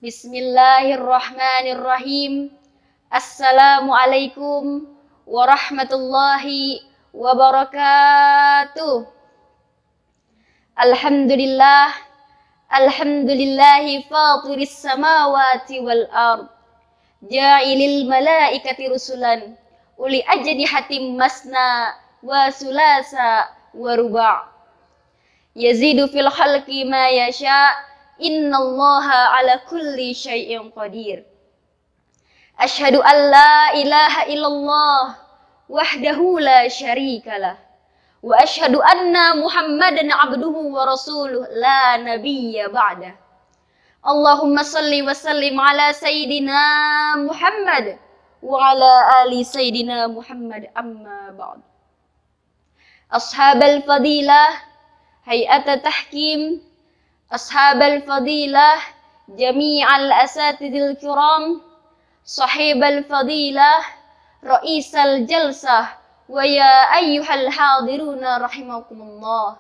Bismillahirrahmanirrahim. Assalamualaikum warahmatullahi wabarakatuh. Alhamdulillahi fatiris samawati wal ard, ja'ilil malaikati rusulan uli ajnihatim masna wa sulasa wa ruba', yazidu fil khalqi ma yasha', innallaha ala kulli syai'in qadir. Asyhadu an la ilaha illallah wahdahu la syarikalah, wa asyhadu anna Muhammadan abduhu wa rasuluh la nabiyya ba'dah. Allahumma salli wa sallim ala sayyidina Muhammad wa ala ali sayyidina Muhammad, amma ba'd. Ashabal fadilah, hay'at tahkim, ashabal fadilah, jami'al asatidil kiram, sahibal fadilah, raisal jalsah, wa ya ayyuhal hadiruna rahimakumullah.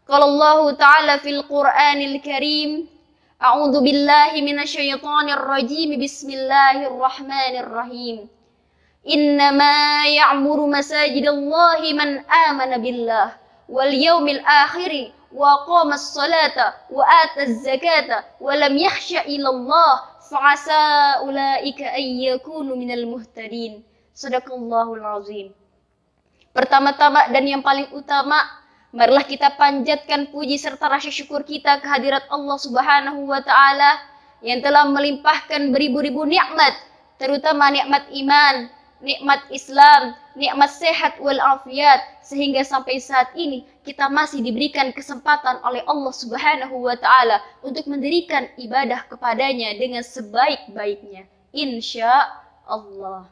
Qala Allah ta'ala fil Qur'anil Karim, a'udzu billahi minasyaitonir rajim, bismillahirrahmanirrahim. Innama ya'muru masajidallahi man amana billah wal yawmil akhir wa qamas salata wa ataz zakata wa lam yakhsha illa Allah fa'asa ulaika ay yakunu minal muhtadin. Sadaqallahul azim. Pertama-tama dan yang paling utama, marilah kita panjatkan puji serta rasa syukur kita kehadirat Allah Subhanahu wa taala yang telah melimpahkan beribu-ribu nikmat, terutama nikmat iman, nikmat Islam, nikmat sehat wal afiat, sehingga sampai saat ini kita masih diberikan kesempatan oleh Allah Subhanahu wa taala untuk mendirikan ibadah kepadanya dengan sebaik-baiknya, insya Allah.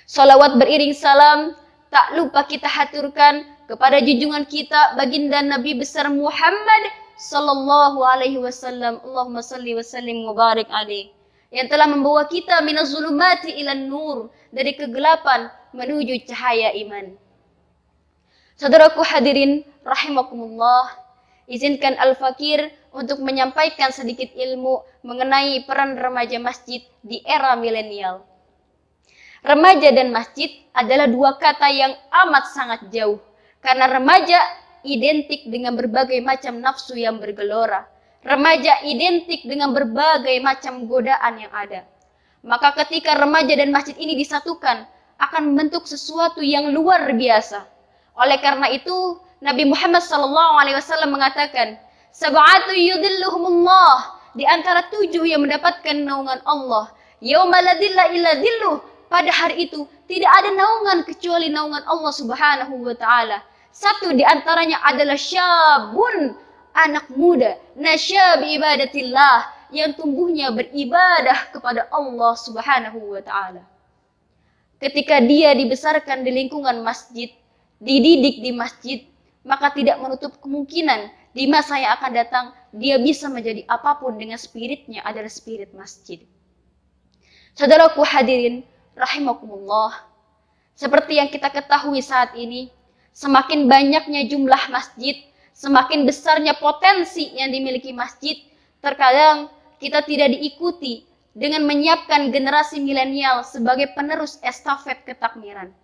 Salawat beriring salam tak lupa kita haturkan kepada junjungan kita baginda Nabi besar Muhammad sallallahu alaihi wasallam. Allahumma salli wa sallim wa barik alaihi, yang telah membawa kita minaz zulumati ilan nur, dari kegelapan menuju cahaya iman. Saudaraku hadirin rahimakumullah, izinkan Al-Fakir untuk menyampaikan sedikit ilmu mengenai peran remaja masjid di era milenial. Remaja dan masjid adalah dua kata yang amat sangat jauh, karena remaja identik dengan berbagai macam nafsu yang bergelora. Remaja identik dengan berbagai macam godaan yang ada. Maka ketika remaja dan masjid ini disatukan, akan membentuk sesuatu yang luar biasa. Oleh karena itu, Nabi Muhammad SAW mengatakan, sab'atu yudhilluhumullah, di antara 7 yang mendapatkan naungan Allah. Yauma la dhilla illa dhilluh, pada hari itu tidak ada naungan kecuali naungan Allah Subhanahu wa taala. Satu di antaranya adalah syabun, anak muda, nasya bi ibadatillah, yang tumbuhnya beribadah kepada Allah Subhanahu wa taala. Ketika dia dibesarkan di lingkungan masjid, dididik di masjid, maka tidak menutup kemungkinan di masa yang akan datang dia bisa menjadi apapun dengan spiritnya adalah spirit masjid. Saudaraku hadirin rahimakumullah, seperti yang kita ketahui saat ini, semakin banyaknya jumlah masjid, semakin besarnya potensi yang dimiliki masjid. Terkadang kita tidak diikuti dengan menyiapkan generasi milenial sebagai penerus estafet ketakmiran.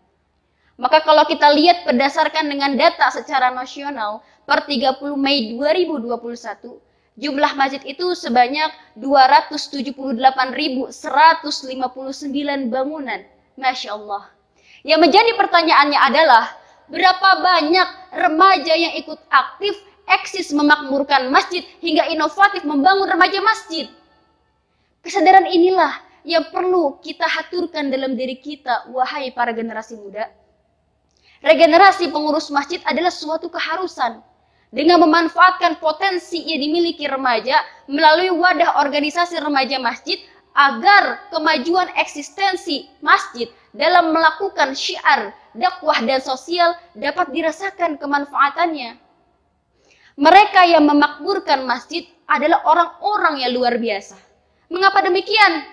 Maka kalau kita lihat berdasarkan dengan data secara nasional, per 30 Mei 2021, jumlah masjid itu sebanyak 278.159 bangunan. Masya Allah. Yang menjadi pertanyaannya adalah, berapa banyak remaja yang ikut aktif, eksis memakmurkan masjid, hingga inovatif membangun remaja masjid? Kesadaran inilah yang perlu kita haturkan dalam diri kita, wahai para generasi muda. Regenerasi pengurus masjid adalah suatu keharusan. Dengan memanfaatkan potensi yang dimiliki remaja melalui wadah organisasi remaja masjid, agar kemajuan eksistensi masjid dalam melakukan syiar, dakwah dan sosial dapat dirasakan kemanfaatannya. Mereka yang memakmurkan masjid adalah orang-orang yang luar biasa. Mengapa demikian?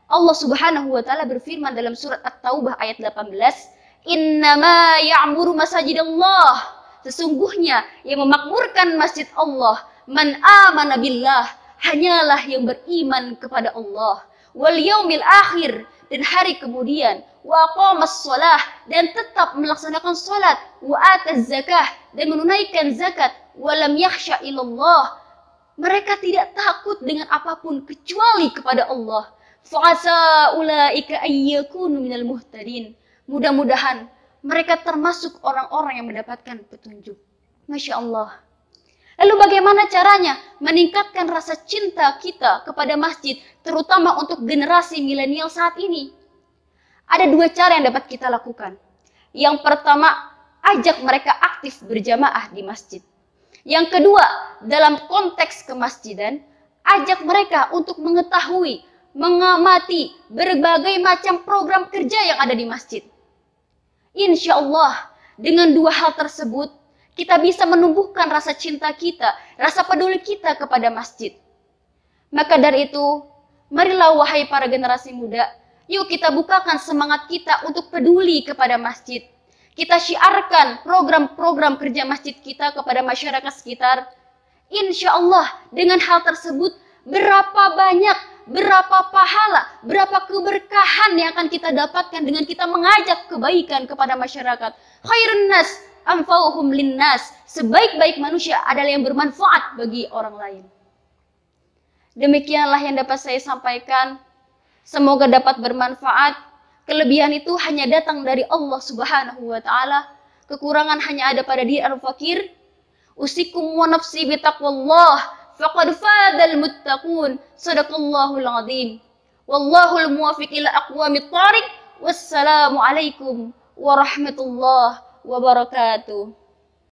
Allah Subhanahu wa taala berfirman dalam surat At-Taubah ayat 18, "Innama ya'muru masajidallah." Sesungguhnya yang memakmurkan masjid Allah, man amana billah, hanyalah yang beriman kepada Allah wal yaumil akhir, dan hari kemudian, wa aqamas shalah, dan tetap melaksanakan salat, wa ataz zakah, dan menunaikan zakat, wa lam yakhsha illallah, mereka tidak takut dengan apapun kecuali kepada Allah. Fa'asa ulaika ayyakunu minal muhtadin. Mudah-mudahan mereka termasuk orang-orang yang mendapatkan petunjuk. Masya Allah. Lalu bagaimana caranya meningkatkan rasa cinta kita kepada masjid, terutama untuk generasi milenial saat ini? Ada dua cara yang dapat kita lakukan. Yang pertama, ajak mereka aktif berjamaah di masjid. Yang kedua, dalam konteks kemasjidan, ajak mereka untuk mengetahui, mengamati berbagai macam program kerja yang ada di masjid. Insya Allah, dengan dua hal tersebut, kita bisa menumbuhkan rasa cinta kita, rasa peduli kita kepada masjid. Maka dari itu, marilah wahai para generasi muda, yuk kita bukakan semangat kita untuk peduli kepada masjid. Kita syiarkan program-program kerja masjid kita kepada masyarakat sekitar. Insya Allah, dengan hal tersebut, berapa banyak, berapa pahala, berapa keberkahan yang akan kita dapatkan dengan kita mengajak kebaikan kepada masyarakat. Khairun nas anfa'uhum linnas, sebaik-baik manusia adalah yang bermanfaat bagi orang lain. Demikianlah yang dapat saya sampaikan. Semoga dapat bermanfaat. Kelebihan itu hanya datang dari Allah Subhanahu wa taala. Kekurangan hanya ada pada diri al-fakir. Usikum wa nafsi bitaqwallah faqad fadal muttaqun. Shadaqallahul azim. Wallahul muwaffiq ila aqwamit thariq. Wassalamu alaikum warahmatullahi wabarakatuh.